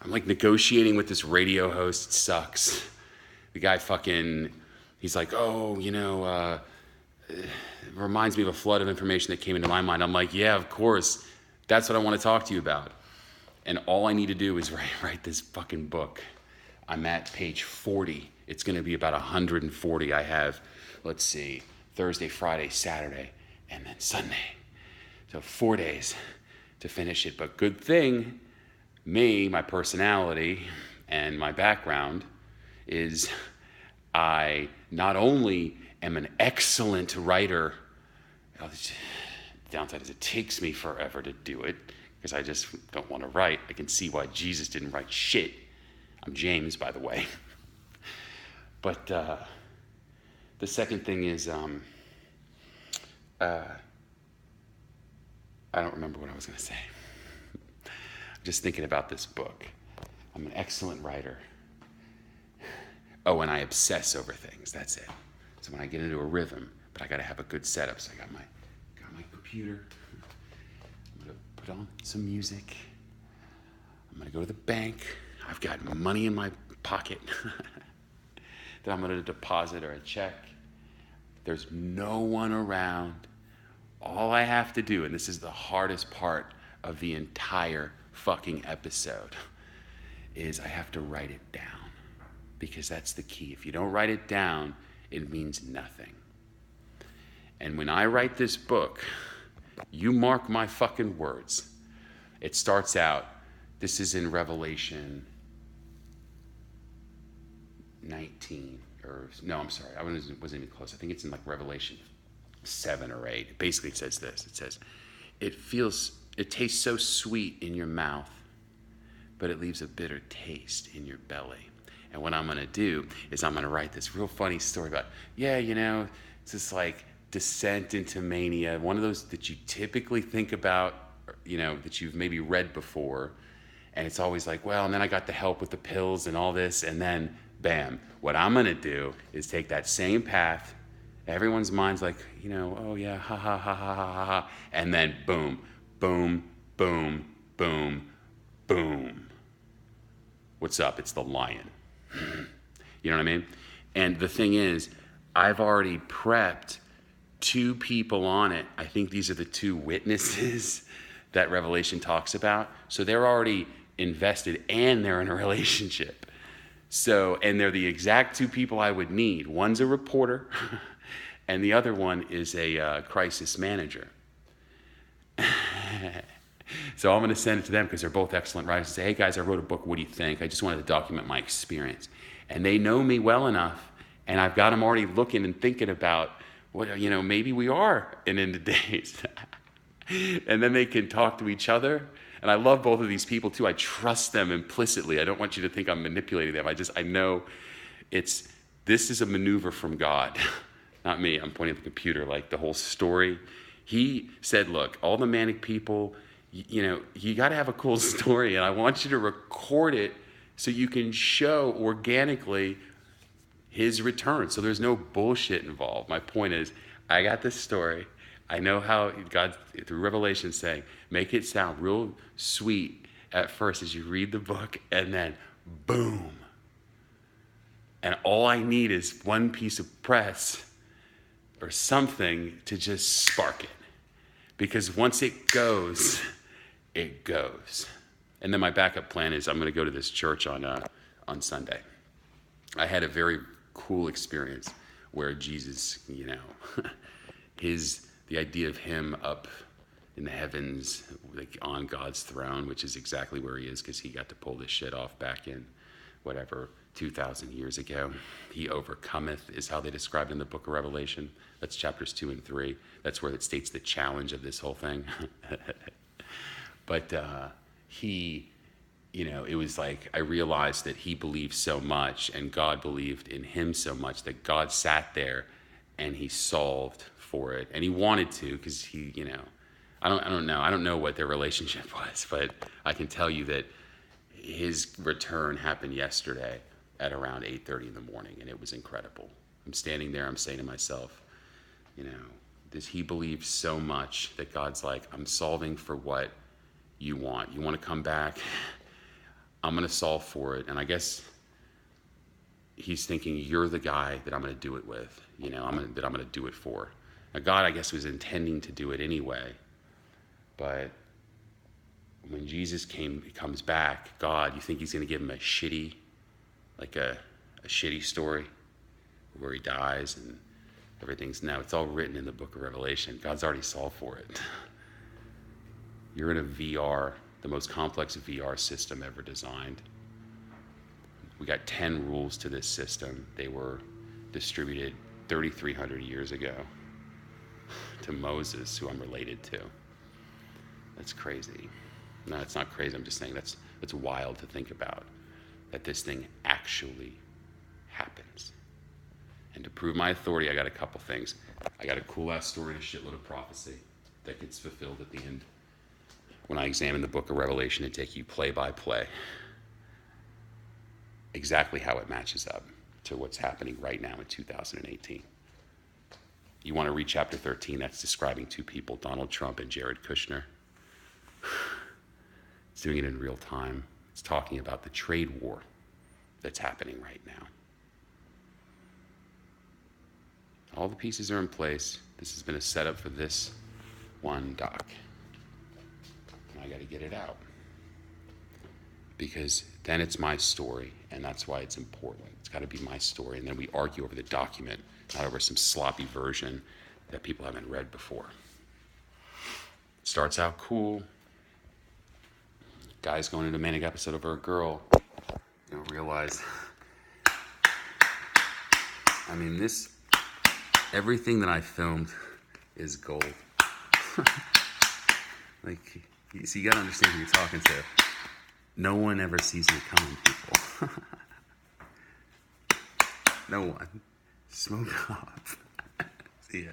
I'm like negotiating with this radio host. It sucks. The guy he's like, oh, it reminds me of a flood of information that came into my mind. I'm like, yeah, of course. That's what I want to talk to you about. And all I need to do is write this fucking book. I'm at page 40. It's going to be about 140. I have, let's see, Thursday, Friday, Saturday, and then Sunday. So 4 days to finish it. But good thing, my personality, and my background is I not only am an excellent writer, the downside is it takes me forever to do it because I just don't want to write. I can see why Jesus didn't write shit. I'm James, by the way. But the second thing is, I don't remember what I was going to say. I'm just thinking about this book. I'm an excellent writer. Oh, and I obsess over things. That's it. So when I get into a rhythm, but I got to have a good setup. So I got my computer. I'm going to put on some music. I'm going to go to the bank. I've got money in my pocket that I'm going to deposit or a check. There's no one around. All I have to do, and this is the hardest part of the entire fucking episode, is I have to write it down. Because that's the key. If you don't write it down, it means nothing. And when I write this book, you mark my fucking words. It starts out, this is in Revelation 19, I wasn't even close. I think it's in like Revelation 7 or 8. Basically, it says this. It says, it tastes so sweet in your mouth, but it leaves a bitter taste in your belly. And what I'm going to do is I'm going to write this real funny story about, it's this like descent into mania, one of those that you typically think about, that you've maybe read before. And it's always like, well, and then I got the help with the pills and all this, and then bam. What I'm going to do is take that same path. Everyone's mind's like, oh yeah, ha ha ha ha ha ha. And then boom, boom, boom, boom, boom. What's up? It's the lion. You know what I mean? And the thing is, I've already prepped 2 people on it. I think these are the 2 witnesses that Revelation talks about. So they're already invested and they're in a relationship. So, and they're the exact 2 people I would need. One's a reporter and the other one is a crisis manager. So I'm going to send it to them because they're both excellent writers and say, hey guys, I wrote a book. What do you think? I just wanted to document my experience. And they know me well enough, and I've got them already looking and thinking about, maybe we are in end of days. And then they can talk to each other. And I love both of these people too. I trust them implicitly. I don't want you to think I'm manipulating them. I know this is a maneuver from God, not me. I'm pointing at the computer, like the whole story. He said, look, all the manic people, you got to have a cool story, and I want you to record it so you can show organically his return. So there's no bullshit involved. My point is, I got this story. I know how God, through Revelation, saying, make it sound real sweet at first as you read the book, and then boom. And all I need is one piece of press or something to just spark it. Because once it goes, it goes. And then my backup plan is I'm going to go to this church on Sunday. I had a very cool experience where Jesus, the idea of him up in the heavens, like on God's throne, which is exactly where he is because he got to pull this shit off back in 2,000 years ago. He overcometh is how they describe it in the book of Revelation. That's chapters 2 and 3. That's where it states the challenge of this whole thing. But he, it was like I realized that he believed so much and God believed in him so much that God sat there and he solved for it. And he wanted to because he, I don't know. I don't know what their relationship was, but I can tell you that his return happened yesterday at around 8:30 in the morning, and it was incredible. I'm standing there, I'm saying to myself, does he believe so much that God's like, I'm solving for what you want. You want to come back? I'm going to solve for it. And I guess he's thinking, you're the guy that I'm going to do it with, that I'm going to do it for. Now, God, I guess, was intending to do it anyway. But when Jesus comes back, God, you think he's going to give him a shitty story where he dies and everything's, no, it's all written in the book of Revelation. God's already solved for it. You're in a VR, the most complex VR system ever designed. We got 10 rules to this system. They were distributed 3,300 years ago to Moses, who I'm related to. That's crazy. No, it's not crazy. I'm just saying that's wild to think about, that this thing actually happens. And to prove my authority, I got a couple things. I got a cool-ass story and a shitload of prophecy that gets fulfilled at the end. When I examine the book of Revelation and take you play by play, exactly how it matches up to what's happening right now in 2018. You want to read chapter 13, that's describing two people, Donald Trump and Jared Kushner. It's doing it in real time. It's talking about the trade war that's happening right now. All the pieces are in place. This has been a setup for this one doc. And I got to get it out. Because then it's my story, and that's why it's important. It's got to be my story. And then we argue over the document, not over some sloppy version that people haven't read before. Starts out cool. Guy's going into a manic episode over a girl. You don't realize. I mean, everything that I filmed is gold. You got to understand who you're talking to. No one ever sees it coming, people. No one. Smoke off. See ya.